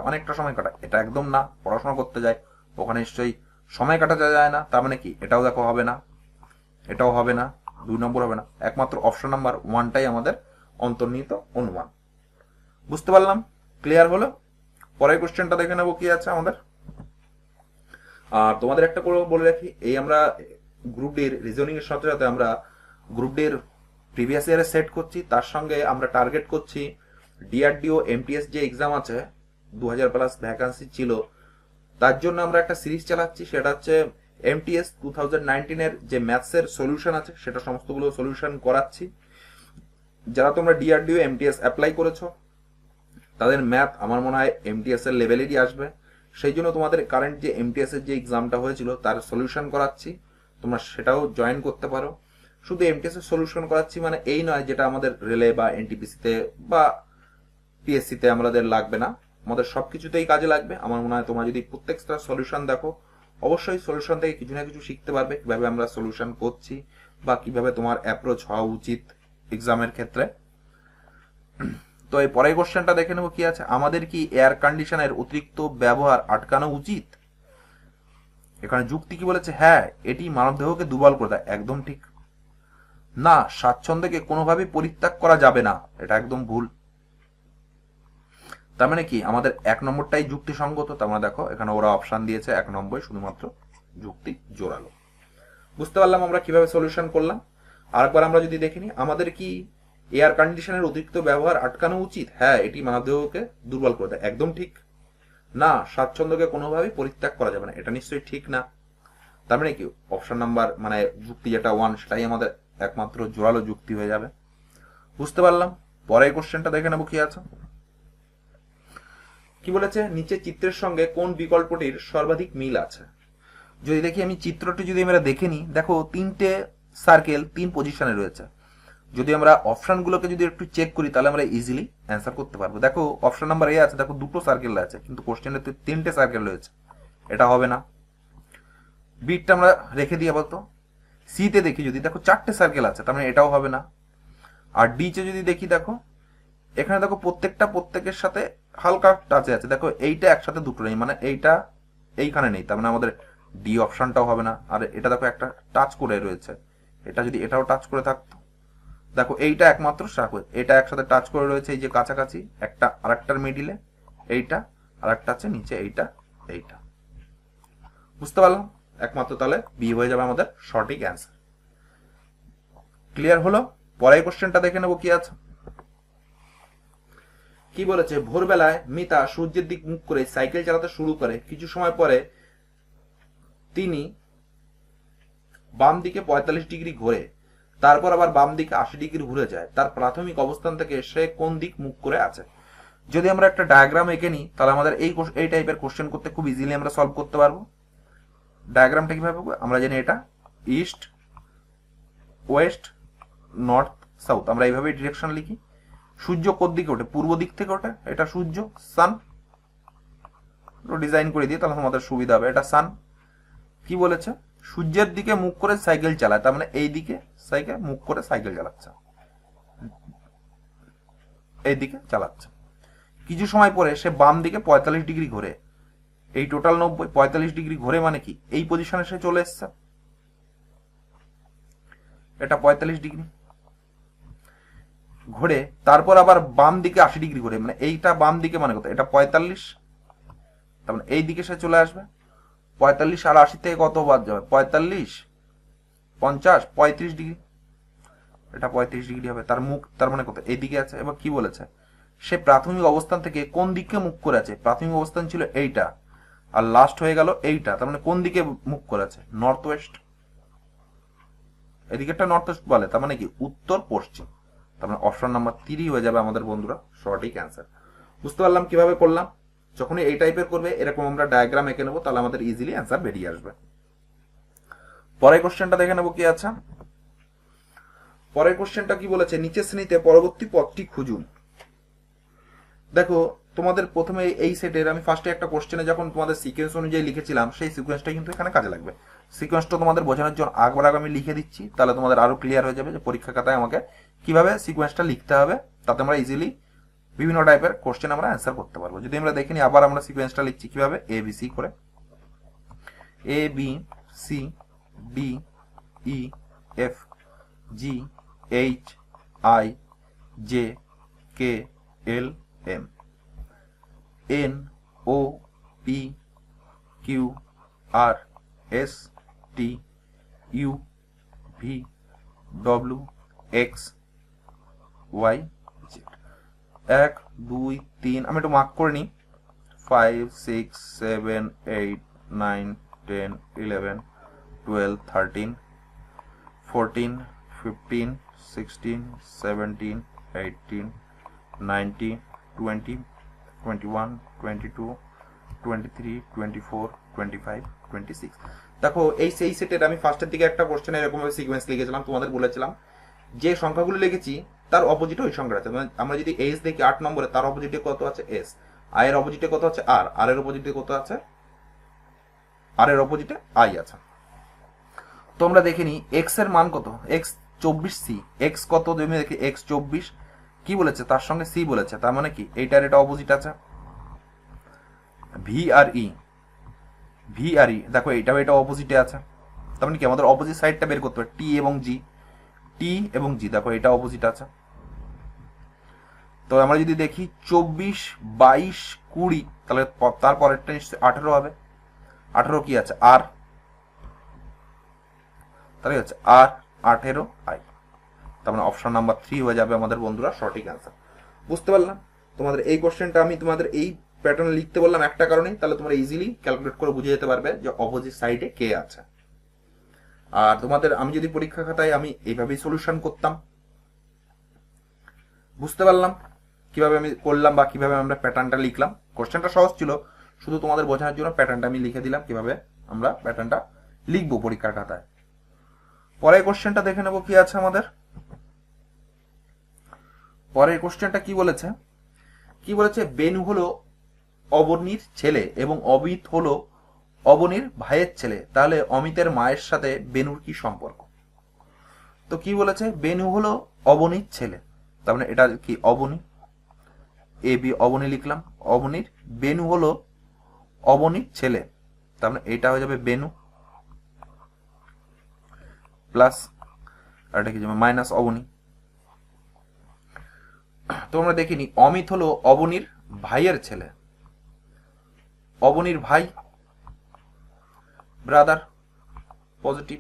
S1: অনেকটা সময় কাটা, এটা একদম না, পড়াশোনা করতে যায় ওখানে নিশ্চয়ই সময় কাটাতে যায় না, তার মানে কি এটাও দেখো হবে না, এটাও হবে না, 2 নম্বর হবে না, একমাত্র অপশন নাম্বার 1টাই আমাদের অন্তর্নিহিত অনুমান। বুঝতে পারলাম, ক্লিয়ার হলো। পরের কোশ্চেনটা দেখে নেবো কি আছে আমাদের। আর তোমাদের একটা করে বলে রাখি, এই আমরা গ্রুপ ডির রিজনিং এর সাথে সাথে আমরা গ্রুপ ডির প্রিভিয়াস ইয়ারে সেট করছি, তার সঙ্গে আমরা টার্গেট করছি ডিআরডিও এমটিএস যে এক্সাম আছে 2000+ ভ্যাকান্সি ছিল, তার জন্য আমরা একটা সিরিজ চালাচ্ছি, সেটা হচ্ছে এমটিএস 2019 যে ম্যাথসের সলিউশন আছে সেটা সমস্তগুলো সলিউশন করাচ্ছি। যারা তোমরা ডিআরডিও এমটিএস অ্যাপ্লাই করেছো তাদের ম্যাথ আমার মনে হয় এমটিএস এর লেভেলেরই আসবে, সেই জন্য তোমাদের কারেন্ট যে এমটিএস এর যে এক্সামটা হয়েছিল তার সলিউশন করাচ্ছি, তোমরা সেটাও জয়েন করতে পারো। শুধু এমটিএস এর সলিউশন করাচ্ছি মানে এই নয় যেটা আমাদের রেলে বা এনটিপিসিতে বা পিএসসিতে আমাদের লাগবে না, আমাদের সবকিছুতেই কাজে লাগবে। আমার মনে হয় তোমরা যদি প্রত্যেকটা সলিউশন দেখো অবশ্যই সলিউশন থেকে কিছু না কিছু শিখতে পারবে, কিভাবে আমরা সলিউশন করছি বা কিভাবে তোমার অ্যাপ্রোচ হওয়া উচিত এক্সামের ক্ষেত্রে। তো এই পরের কোশ্চেনটা দেখে নেবো কি আছে, আমাদের কি এয়ার কন্ডিশনের অতিরিক্ত ব্যবহার আটকানো উচিত। এখানে যুক্তি কি বলেছে, হ্যাঁ এটি মানবদেহকে দুর্বল করে দেয়, একদম ঠিক। না, স্বাচ্ছন্দ্যকে কোনোভাবেই পরিত্যাগ করা যাবে না, এটা একদম ভুল। তার মানে কি আমাদের 1 নম্বরটাই যুক্তিসঙ্গত, তার মানে দেখো এখানে ওরা অপশন দিয়েছে 1 নম্বর শুধুমাত্র যুক্তি জোরালো। বুঝতে পারলাম আমরা কিভাবে সলিউশন করলাম। আরেকবার আমরা যদি দেখিনি, আমাদের কি এয়ার কন্ডিশনের অতিরিক্ত ব্যবহার আটকানো উচিত, হ্যাঁ এটি মানবদেহকে দুর্বল করে দেয়, একদম ঠিক। না, স্বাচ্ছন্দ্যকে কোনোভাবেই পরিত্যাগ করা যাবে না, এটা নিশ্চয়ই ঠিক না। তার মানে কি অপশন নাম্বার মানে যুক্তি যেটা 1 সেটাই আমাদের একমাত্র জোরালো যুক্তি হয়ে যাবে। বুঝতে পারলাম। পরের কোশ্চেনটা দেখে নেবো কি আছে। কি বলেছে, নিচে চিত্রের সঙ্গে কোন বিকল্পটির সর্বাধিক মিল আছে। যদি দেখি আমি চিত্রটি যদি আমরা দেখে নিই, দেখো 3টে সার্কেল 3 পজিশনে রয়েছে। যদি আমরা অপশনগুলোকে যদি একটু চেক করি তাহলে আমরা ইজিলি অ্যান্সার করতে পারবো। দেখো অপশন নাম্বার এ আছে, দেখো 2টো সার্কেল আছে কিন্তু কোশ্চেনে 3টে সার্কেল রয়েছে, এটা হবে না। বিটটা আমরা রেখে দিই বলতো। সিতে দেখি যদি দেখো 4টে সার্কেল আছে, তার মানে এটাও হবে না। আর ডিতে যদি দেখি দেখো এখানে দেখো প্রত্যেকের সাথে হালকা টাচে আছে, দেখো এইটা একসাথে দুটো নেই, মানে এইটা এইখানে নেই, তার মানে আমাদের ডি অপশনটাও হবে না। আর এটা দেখো একটা টাচ করে রয়েছে, এটা যদি এটাও টাচ করে থাকতো, দেখো এইটা একমাত্র এটা একসাথে টাচ করে রয়েছে এই যে কাছাকাছি, একটা আরেকটার মিডিলে এইটা, আরেকটা আছে নিচে এইটা এইটা। বুঝতে পারলাম? একমাত্র তাহলে বি হয়ে যাবে আমাদের সঠিক অ্যান্সার। ক্লিয়ার হলো? পরের কোশ্চেনটা দেখে নেবো কি আছে। কি বলেছে, ভোরবেলায় মিতা সূর্যের দিক মুখ করে সাইকেল চালাতে শুরু করে, কিছু সময় পরে তিনি বাম দিকে 45 ডিগ্রি ঘোরে, তারপর আবার বাম দিকে 80 ডিগ্রি ঘুরে যায়। তার প্রাথমিক অবস্থান থেকে সে কোন দিক মুখ করে আছে? যদি আমরা একটা ডায়াগ্রাম এঁকে নিই তাহলে আমাদের এই টাইপের কোশ্চেন করতে খুব ইজিলি আমরা সলভ করতে পারবো। ডায়াগ্রামটা কিভাবে হবে? আমরা জানি এটা ইস্ট, ওয়েস্ট, নর্থ, সাউথ, আমরা এইভাবে ডিরেকশন লিখি। সূর্য কোন দিকে ওঠে? পূর্ব দিক থেকে ওঠে, এটা সূর্য, সান। ডিজাইন করে দিয়ে তাহলে আমাদের সুবিধা হবে। এটা সান। কি বলেছে? সূর্যের দিকে মুখ করে সাইকেল চালায়, তার মানে এই দিকে সাইকেল মুখ করে সাইকেল চালাচ্ছে, এই দিকে চালাচ্ছে। কিছু সময় পরে সে বাম দিকে 45 ডিগ্রি ঘোরে, এই টোটাল 90, 45 ডিগ্রি ঘোরে মানে কি এই পজিশনে সে চলে এসছে, এটা 45 ডিগ্রি ঘোরে, তারপর আবার বাম দিকে 80 ডিগ্রি ঘোরে, মানে এইটা বাম দিকে মানে কত? এটা 45, তার মানে এই দিকে সে চলে আসবে। 45 আর 80 থেকে কত বাদ যাবে? 45, 50, 35 ডিগ্রি, এটা 35 ডিগ্রি হবে। তার মুখ তার মানে কত? এইদিকে আছে। এবার কি বলেছে, সে প্রাথমিক অবস্থান থেকে কোন দিকে মুখ করে আছে? প্রাথমিক অবস্থান ছিল এইটা, আর লাস্ট হয়ে গেল এইটা, তার মানে কোন দিকে মুখ করে আছে? North West. এদিকে একটা নর্থ ওয়েস্ট বলে, তার মানে কি উত্তর পশ্চিম। তার মানে অপশন নাম্বার 3 হয়ে যাবে আমাদের বন্ধুরা সঠিক অ্যান্সার। বুঝতে পারলাম কিভাবে করলাম? যখনই এই টাইপের করবে এরকম আমরা ডায়াগ্রাম এঁকে নেবো, তাহলে আমাদের ইজিলি অ্যান্সার বেরিয়ে আসবে। পরের কোশ্চেনটা দেখে নেবো কি আছে। পরের কোশ্চেনটা কি বলেছে, নিচের শ্রেণীতে পরবর্তী পদটি খুঁজুন। দেখো তোমাদের প্রথমে এই সেটের আমি ফার্স্টে একটা কোশ্চেনে যখন তোমাদের সিকোয়েন্স অনুযায়ী লিখেছিলাম, সেই সিকোয়েন্সটা কিন্তু এখানে কাজে লাগবে। সিকোয়েন্সটা তোমাদের বোঝানোর জন্য একবার আগে আমি লিখে দিচ্ছি, তাহলে তোমাদের আরো ক্লিয়ার হয়ে যাবে যে পরীক্ষা খাতায় আমাকে কিভাবে সিকোয়েন্সটা লিখতে হবে, তাতে আমরা ইজিলি বিভিন্ন টাইপের কোশ্চেন আমরা অ্যান্সার করতে পারবো। যদি আমরা দেখে নিই, আবার আমরা সিকোয়েন্সটা লিখছি কিভাবে, এ বি সি করে, A B C D E F G H I J K L M N O P Q R S T U V W X Y Z. 1 2 3 আমি একটু মার্ক করে নিই, 5 6 7 8 9 10 11 12 13 14 15 16 17 18 19 20 21 22 23 24 25 26। দেখো এই সেই সেটের আমি ফার্স্টের দিকে একটা কোশ্চেন এরকম ভাবে সিকোয়েন্স লিখেছিলাম, তোমাদের বলেছিলাম যে সংখ্যাগুলো লিখেছি তার অপোজিটে ওই সংখ্যা আছে। আমরা যদি এস দেখি 8 নম্বরে, তার অপোজিটে কত আছে? এস। আই এর অপোজিটে কত আছে? আর। আর এর অপোজিটে কত আছে? আর এর অপোজিটে আই আছে। তো আমরা দেখে নিই এক্স এর মান কত? X 24 C. এক্স কত তুমি দেখি, এক্স 24 কি বলেছে, তার সঙ্গে সি বলেছে, তার মানে কি এইটার এটা অপোজিট আছে। ভি আর ই, ভি আর ই দেখো এইটাও এটা অপোজিটে আছে, তার মানে কি আমাদের অপোজিট সাইডটা বের করতে হবে। টি এবং জি, টি এবং জি দেখো এটা অপোজিট আছে। তো আমরা যদি দেখি 24 22 20, তাহলে তারপরেরটা নিশ্চয়ই 18 হবে। 18 কি আছে? আর, তাহলে হচ্ছে আর 18 আই, তার মানে অপশন নাম্বার 3 হয়ে যাবে আমাদের বন্ধুরা সঠিক অ্যান্সার। বুঝতে পারলাম? তোমাদের এই কোশ্চেনটা আমি তোমাদের এই প্যাটার্নে লিখতে বললাম একটা কারণেই, তাহলে তোমরা ইজিলি ক্যালকুলেট করে বুঝে যেতে পারবে যে অপোজিট সাইডে কে আছে। আর তোমাদের আমি যদি পরীক্ষা খাতায় আমি এইভাবেই সলিউশন করতাম। বুঝতে পারলাম কিভাবে আমি করলাম বা কিভাবে আমরা প্যাটার্নটা লিখলাম? কোশ্চেনটা সহজ ছিল, শুধু তোমাদের বোঝানোর জন্য প্যাটার্নটা আমি লিখে দিলাম কিভাবে আমরা প্যাটার্নটা লিখবো পরীক্ষার খাতায়। পরের কোশ্চেনটা দেখে নেবো কি আছে আমাদের। পরের কোশ্চেনটা কি বলেছে, কি বলেছে, বেনু হলো অবনীর ছেলে এবং অবিত হলো অবনীর ভাইয়ের ছেলে, তাহলে অমিতের মায়ের সাথে বেনুর কি সম্পর্ক? তো কি বলেছে, বেনু হলো অবনীর ছেলে, তার মানে এটা কি অবনী, এ বি অবনী লিখলাম, অবনীর, বেনু হলো অবনীর ছেলে, তার মানে এটা হয়ে যাবে বেনু প্লাস আর এটা কি যাবে মাইনাস অবনী। তো আমরা দেখিনি অমিত হলো অবনীর ভাইয়ের ছেলে, অবনীর ভাই ব্রাদার পজিটিভ,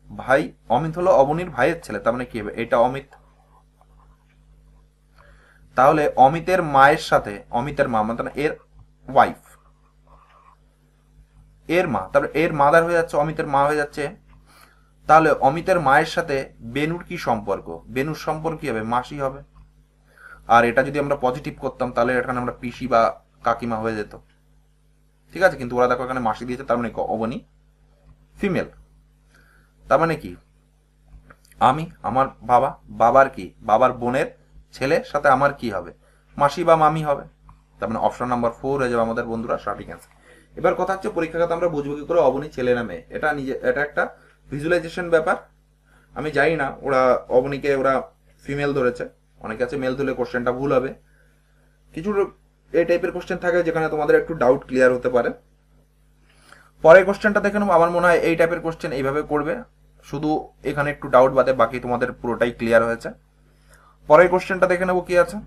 S1: ভাই অমিত হলো অবনীর ভাইয়ের ছেলে, তার মানে কি হবে এটা অমিত। তাহলে অমিতের মায়ের সাথে অমিতের মা মানে এর ওয়াইফ, এর মা, তারপরে এর মাদার হয়ে যাচ্ছে অমিতের মা হয়ে যাচ্ছে। তাহলে অমিতের মায়ের সাথে বেনুর কি সম্পর্ক, বেনুর সম্পর্ক কি হবে মাসি হবে। আর এটা যদি আমরা পজিটিভ করতাম তাহলে এখানে আমরা পিসি বা কাকিমা হয়ে যেত, ঠিক আছে। কিন্তু ওরা দেখো এখানে মাসি দিয়েছে, তার মানে অবনী ফিমেল। তার মানে কি আমি আমার বাবা, বাবার কি বাবার বোনের ছেলে সাথে আমার কি হবে মাসি বা মামি হবে, তার মানে অপশন নাম্বার 4 হয়ে যাবে আমাদের বন্ধুরা সঠিক অ্যান্সার। এবার কথা হচ্ছে পরীক্ষাগত আমরা বুঝবো কি করে অবনী ছেলে না মেয়ে, এটা নিজে এটা একটা ভিজুয়ালাইজেশন ব্যাপার। আমি জানি না ওরা অবনীকে ওরা ফিমেল ধরেছে, অনেকে আছে মেল ধরলে কোশ্চেনটা ভুল হবে, কিছু এই টাইপের কোশ্চেন থাকে যেখানে তোমাদের একটু ডাউট ক্লিয়ার হতে পারে। পরের কোশ্চেনটা দেখে নেবো, আমার মনে হয় এই টাইপের কোশ্চেন এইভাবে করবে, শুধু এখানে একটু ডাউট বাদে বাকি তোমাদের পুরোটাই ক্লিয়ার হয়েছে। পরের কোশ্চেনটা দেখে নেবো কি আছে।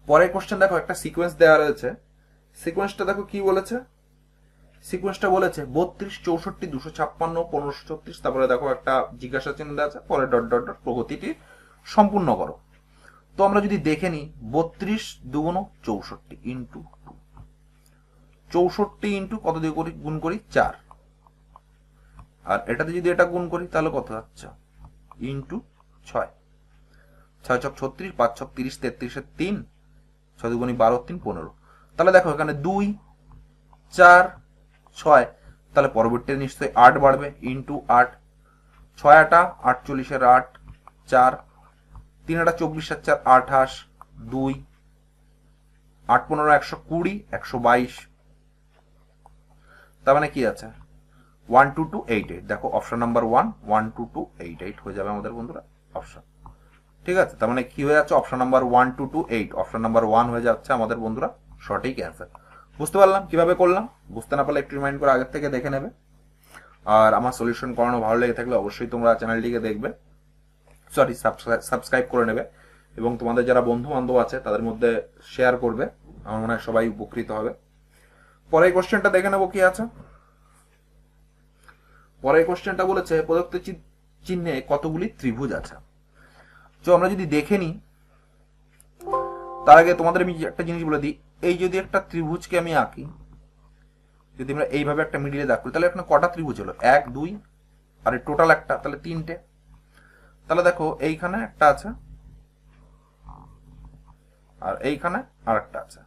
S1: পরের কোশ্চেন দেখো একটা সিকোয়েন্স দেওয়া রয়েছে, সিকোয়েন্সটা দেখো কি বলেছে, সিকোয়েন্সটা বলেছে 32 64 256 1536, তারপরে দেখো একটা জিজ্ঞাসা চিহ্ন দেওয়া আছে, পরে ডট ডট ডট প্রগতিটি সম্পূর্ণ করো। তো আমরা যদি দেখে নিই 32 2 64 ইন্টু 64 ইন্টু কত দিয়ে করি গুণ করি 4, আর এটাতে যদি এটা গুণ করি তাহলে কত হচ্ছে ইন্টু 6, 6 ছক 36 5 ছক 30 33 3, 6 দুগুণী 12 3 15। তাহলে দেখো এখানে 2 4 6, তাহলে পরবর্তী নিশ্চয়ই 8 বাড়বে ইন্টু 8, 6 8 48 এর 8 4, 3 8 24 আর 4 28, 2 8 15 120 122, তার মানে কি আছে 12288, দেখো অপশন নাম্বার 1 12288 হয়ে যাবে আমাদের বন্ধুরা অপশন, ঠিক আছে। তার মানে কি হয়ে যাচ্ছে অপশন নাম্বার 1228, অপশন নাম্বার 1 হয়ে যাচ্ছে আমাদের বন্ধুরা সঠিক অ্যান্সার। বুঝতে পারলাম কিভাবে করলাম, বুঝতে না পারলে একটু রিমাইন্ড করে আগের থেকে দেখে নেবে। আর আমার সলিউশন করানো ভালো লেগে থাকলে অবশ্যই তোমরা চ্যানেলটিকে দেখবে, সরি সাবস্ক্রাইব করে নেবে, এবং তোমাদের যারা বন্ধু বান্ধব আছে তাদের মধ্যে শেয়ার করবে, আমার মনে হয় সবাই উপকৃত হবে। পরের কোশ্চেনটা দেখে নেবো কি আছে। পরের কোশ্চেনটা বলেছে প্রদত্ত চিহ্নে কতগুলি ত্রিভুজ আছে। তো আমরা যদি দেখে নিই তার আগে তোমাদের আমি একটা জিনিস বলে দিই, এই যদি একটা ত্রিভুজকে আমি আঁকি, যদি আমরা এইভাবে একটা মিডিলে দাগ করি তাহলে এখানে কটা ত্রিভুজ হলো 1 2 আর টোটাল একটা, তাহলে 3টে। তাহলে দেখো এইখানে একটা আছে আর এইখানে আরেকটা আছে,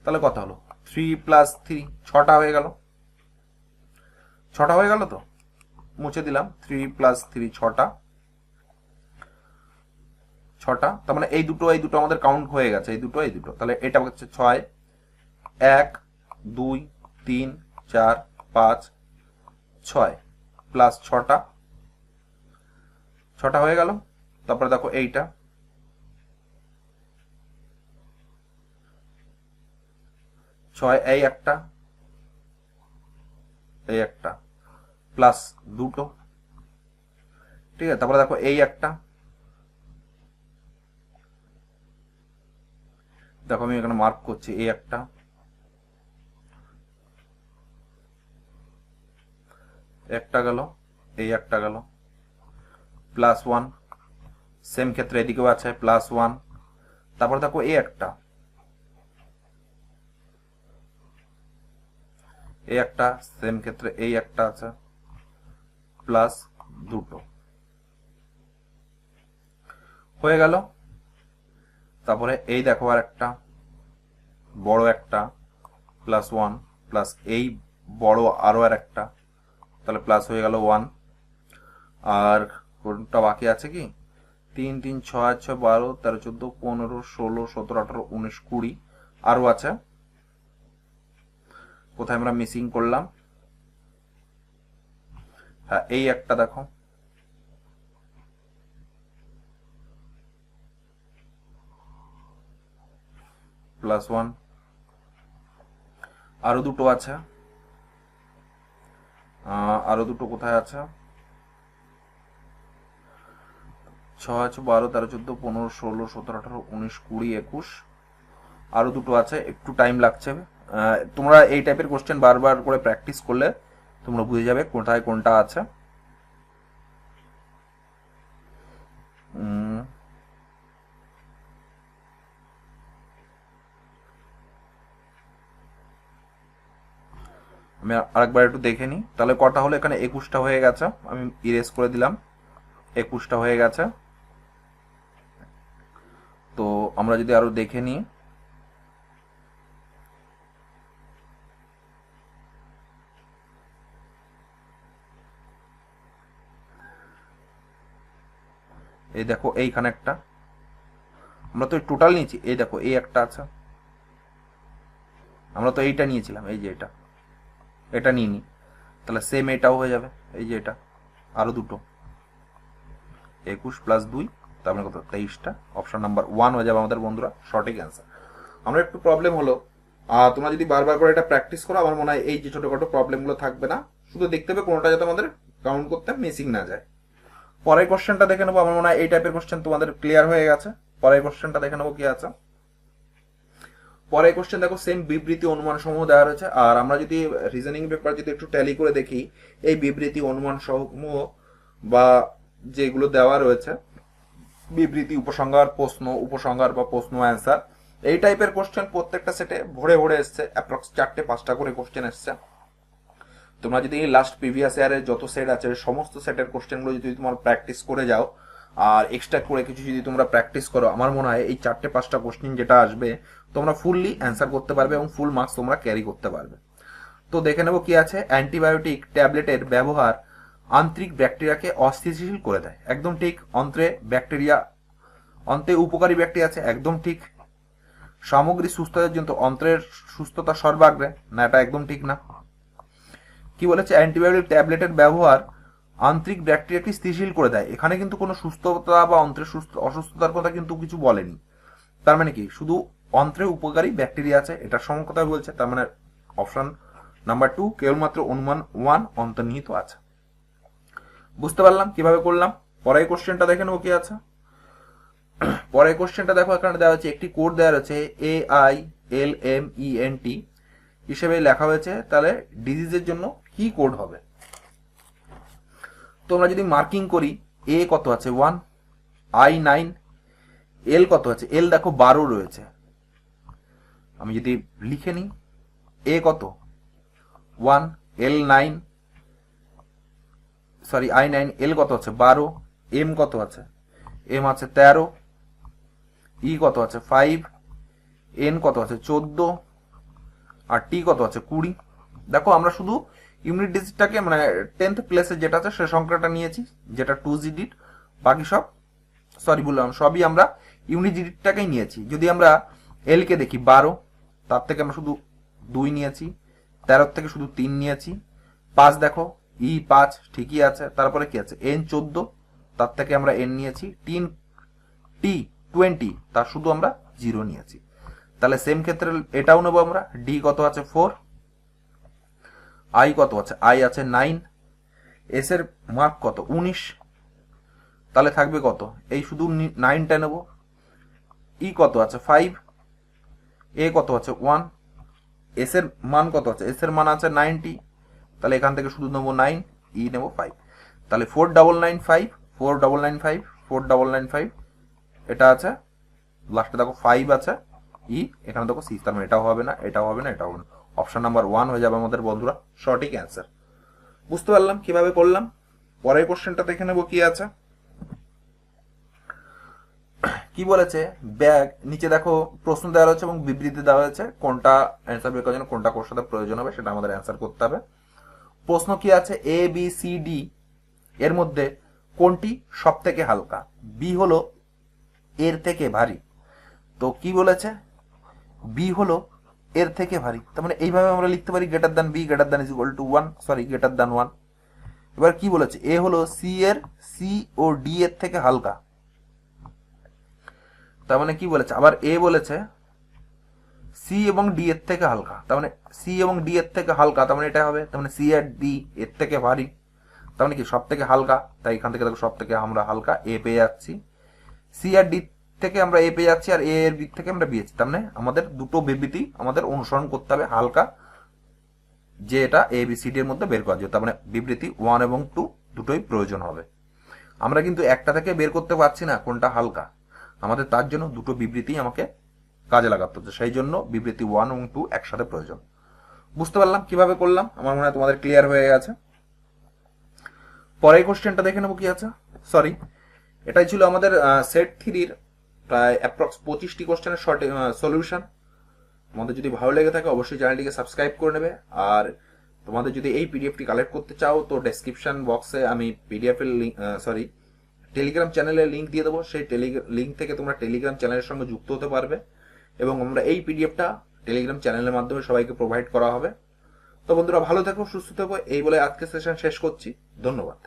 S1: তাহলে কত হলো 3 + 3 6টা হয়ে গেল, 6টা হয়ে গেল। তো মুছে দিলাম 3 + 3 6টা, 6টা, তার মানে এই দুটো আমাদের কাউন্ট হয়ে গেছে, এই দুটো তাহলে এটা হচ্ছে 6 1 2 3 4 5 6 প্লাস 6টা, 6টা হয়ে গেল। তারপরে দেখো এইটা 6 এই একটা প্লাস 2টো, ঠিক আছে। তারপরে দেখো এই একটা, দেখো আমি এখানে মার্ক করছি, এই একটা গেল, এই একটা গেল, +1, সেম ক্ষেত্রে এদিকেও আছে +1। তারপর দেখো এই একটা, সেম ক্ষেত্রে এই একটা আছে +2টো হয়ে গেল। তারপরে এই দেখো আর একটা বড় একটা +1 প্লাস এই বড় আরো আর একটা, তাহলে প্লাস হয়ে গেল 1। আর কোনটা বাকি আছে কি 3 3 6 6 12 13 14 15 16 17 18 19 20, আরো আছে কোথায় আমরা মিসিং করলাম? হ্যাঁ, এই একটা দেখো, +1, আরো দুটো আছে, আরো দুটো কোথায় আছে? 6, 12, 13, 14, 15, 16, 17, 18, 19, 20, 21, আরো দুটো আছে, একটু টাইম লাগছে। তোমরা এই টাইপের কোশ্চেন বারবার করে প্র্যাকটিস করলে তোমরা বুঝে যাবে কোথায় কোনটা আছে। আমি আরেকবার একটু দেখে নিই, তাহলে কটা হলো? এখানে 21টা হয়ে গেছে, আমি ইরেজ করে দিলাম, 21টা হয়ে গেছে। তো আমরা যদি আরো দেখে নিই, এই দেখো এইখানে একটা, আমরা তো টোটাল নিয়েছি, এই দেখো এই একটা আছে, আমরা তো এইটা নিয়েছিলাম, এই যে এটা নিয়ে নি, তাহলে সেম এটাও হয়ে যাবে, এই যে এটা আরো দুটো, 21 + 2, তার মানে কত? 23টা। অপশন নাম্বার 1 হয়ে যাবে আমাদের বন্ধুরা সঠিক অ্যান্সার। আমরা একটু প্রবলেম হলো, তোমরা যদি বারবার করে এটা প্র্যাকটিস করো, আমার মনে হয় এই যে ছোটখাটো প্রবলেমগুলো থাকবে না, শুধু দেখতে হবে কোনটা যাতে আমাদের কাউন্ট করতে মিসিং না যায়। পরের কোশ্চেনটা দেখে নেবো, আমার মনে হয় এই টাইপের কোশ্চেন তোমাদের ক্লিয়ার হয়ে গেছে। পরের কোশ্চেনটা দেখে নেবো কি আছে। পরের কোশ্চেন দেখো, সেম বিবৃতি অনুমান সমূহ দেওয়া রয়েছে, আর আমরা যদি রিজনিং পেপার যদি একটু ট্যালি করে দেখি, এই বিবৃতি অনুমান সমূহ বা যেগুলো দেওয়া রয়েছে, বিবৃতি, উপসংহার, প্রশ্ন, উপসংহার বা প্রশ্ন অ্যান্সার, এই টাইপের কোশ্চেন প্রত্যেকটা সেটে ভরে ভরে এসছে, অ্যাপ্রক্স 4-5টা করে কোশ্চেন এসছে। তোমরা যদি লাস্ট প্রিভিয়াস ইয়ারের যত সেট আছে সমস্ত সেটের কোশ্চেনগুলো যদি তোমরা প্র্যাকটিস করে যাও, আর এক্সট্রা করে কিছু যদি তোমরা প্র্যাকটিস করো, আমার মনে হয় এই 4-5টা কোশ্চেন যেটা আসবে তোমরা ফুললি অ্যান্সার করতে পারবে এবং ফুল মার্কস তোমরা ক্যারি করতে পারবে। তো দেখে নেবো কি আছে। অ্যান্টিবায়োটিক ট্যাবলেটের ব্যবহার আন্তরিক ব্যাকটেরিয়াকে অস্থিতিশীল করে দেয়, একদম ঠিক। অন্ত্রে উপকারী ব্যাকটেরিয়া আছে, একদম ঠিক। সামগ্রিক সুস্থতার জন্য অন্ত্রের সুস্থতা সর্বাগ্রে, না, এটা একদম ঠিক না। কি বলেছে? অ্যান্টিবায়োটিক ট্যাবলেটের ব্যবহার আন্তরিক ব্যাকটেরিয়াকে স্থিতিশীল করে দেয়। এখানে কিন্তু কোনো সুস্থতা বা অন্ত্রের অসুস্থতার কথা কিন্তু কিছু বলেনি। তার মানে কি? শুধু অন্ত্রে উপকারী ব্যাকটেরিয়া আছে, এটার সময় কথা বলছে। তার মানে অপশন নাম্বার 2 কেবলমাত্র অনুমান 1 অন্তর্নিহিত আছে। বুঝতে পারলাম কিভাবে করলাম। পরের কোশ্চেনটা দেখে নেবো কি আছে। পরের কোশ্চেনটা দেখো, এখানে দেওয়া হচ্ছে একটি কোড দেওয়া রয়েছে AILMENT হিসেবে লেখা হয়েছে, তাহলে ডিজিজের জন্য কি কোড হবে? তো আমরা যদি মার্কিং করি, এ কত আছে? 1, I 9, এল কত আছে? এল দেখো 12 রয়েছে। আমি যদি লিখে নিই, এ কত? 1, এল 9, সরি I 9, এল কত আছে? 12, এম কত আছে? এম আছে 13, ই কত আছে? 5, এন কত আছে? 14, আর টি কত আছে? 20। দেখো আমরা শুধু ইউনিট ডিজিটটাকে, মানে 10th প্লেসে যেটা আছে সে সংখ্যাটা নিয়েছি, যেটা 2 ডিজিট। বাকি সব, সরি বললাম, সবই আমরা ইউনিট ডিজিটটাকেই নিয়েছি। যদি আমরা এল কে দেখি 12, তার থেকে আমরা শুধু 2 নিয়েছি। 13 থেকে শুধু 3 নিয়েছি। 5 দেখো, ই 5 ঠিকই আছে। তারপরে কি আছে? এন 14, তার থেকে আমরা এন নিয়েছি। টি 20, তার শুধু আমরা 0 নিয়েছি। তাহলে সেম ক্ষেত্রে এটাও নেবো আমরা। ডি কত আছে? 4, আই কত আছে? আই আছে 9, এস এর মার্ক কত? 19, তাহলে থাকবে কত? এই শুধু 9টা নেব। ই কত আছে? 5, এ কত আছে? 1, এস এর মান কত আছে? এস এর মান আছে 90, তাহলে এখান থেকে শুধু নেবো 9, ই নেবো 5। তাহলে 4995, 4995, 4995, এটা আছে। লাস্টে দেখো 5 আছে, ই, এখানে দেখো 6, তার মানে এটাও হবে না, এটাও হবে না, এটাও হবে না। অপশন নাম্বার 1 হয়ে যাবে আমাদের বন্ধুরা সঠিক অ্যান্সার। বুঝতে পারলাম কিভাবে করলাম। পরের কোশ্চেনটা দেখে নেবো কি আছে। কি বলেছে? ব্যাগ, নিচে দেখো প্রশ্ন দেওয়া রয়েছে এবং বিবৃতি দেওয়া হয়েছে, কোনটা অ্যান্সার বের করার জন্য কোনটা কোশ্চেন প্রয়োজন হবে সেটা আমাদের অ্যান্সার করতে হবে। প্রশ্ন কি আছে? এ বি সি ডি এর মধ্যে কোনটি সব থেকে হালকা? বি হলো এর থেকে ভারী। তো কি বলেছে? বি হলো এর থেকে ভারী, তার মানে এইভাবে আমরা লিখতে পারি greater than B greater than is equal to 1, sorry greater than 1। এবার কি বলেছে, এ হলো সি ও ডি এর থেকে হালকা, তার মানে কি বলেছে, আবার এ বলেছে সি এবং ডি এর থেকে হালকা, তার মানে সি এবং ডি এর থেকে হালকা, তার মানে এটা হবে, তার মানে সি আর ডি এর থেকে ভারী, তার মানে কি সব থেকে হালকা, তাই এখান থেকে দেখো সব থেকে আমরা হালকা এ পেয়ে যাচ্ছি, সি আর ডি থেকে আমরা এ পেয়ে যাচ্ছি, আর এ এর দিক থেকে আমরা বি যাচ্ছি, তার মানে আমাদের দুটো বিবৃতি আমাদের অনুসরণ করতে হবে হালকা, যে এটা এ বি সি ডি এর মধ্যে বের করা যায়, তার মানে বিবৃতি 1 এবং 2 দুটোই প্রয়োজন হবে। আমরা কিন্তু একটা থেকে বের করতে পারছি না কোনটা হালকা, আমাদের তার জন্য দুটো বিবৃতি আমাকে কাজে লাগাতে হচ্ছে, সেই জন্য বিবৃতি 1 এবং 2 একসাথে প্রয়োজন। বুঝতে পারলাম কিভাবে করলাম, আমার মনে হয় তোমাদের ক্লিয়ার হয়ে গেছে। পরের কোশ্চেনটা দেখে নেবো কি আছে, সরি এটাই ছিল আমাদের সেট 3-র প্রায় অ্যাপ্রক্স 25টি কোশ্চেনের শর্ট সলিউশন। তোমাদের যদি ভালো লেগে থাকে অবশ্যই চ্যানেলটিকে সাবস্ক্রাইব করে নেবে, আর তোমাদের যদি এই পিডিএফটি কালেক্ট করতে চাও তো ডেসক্রিপশন বক্সে আমি পিডিএফ এর লিঙ্ক, সরি টেলিগ্রাম চ্যানেলের লিঙ্ক দিয়ে দেবো, সেই লিঙ্ক থেকে তোমরা টেলিগ্রাম চ্যানেলের সঙ্গে যুক্ত হতে পারবে, এবং আমরা এই পিডিএফটা টেলিগ্রাম চ্যানেলের মাধ্যমে সবাইকে প্রোভাইড করা হবে। তো বন্ধুরা ভালো থেকো, সুস্থ থেকো, এই বলে আজকের সেশন শেষ করছি, ধন্যবাদ।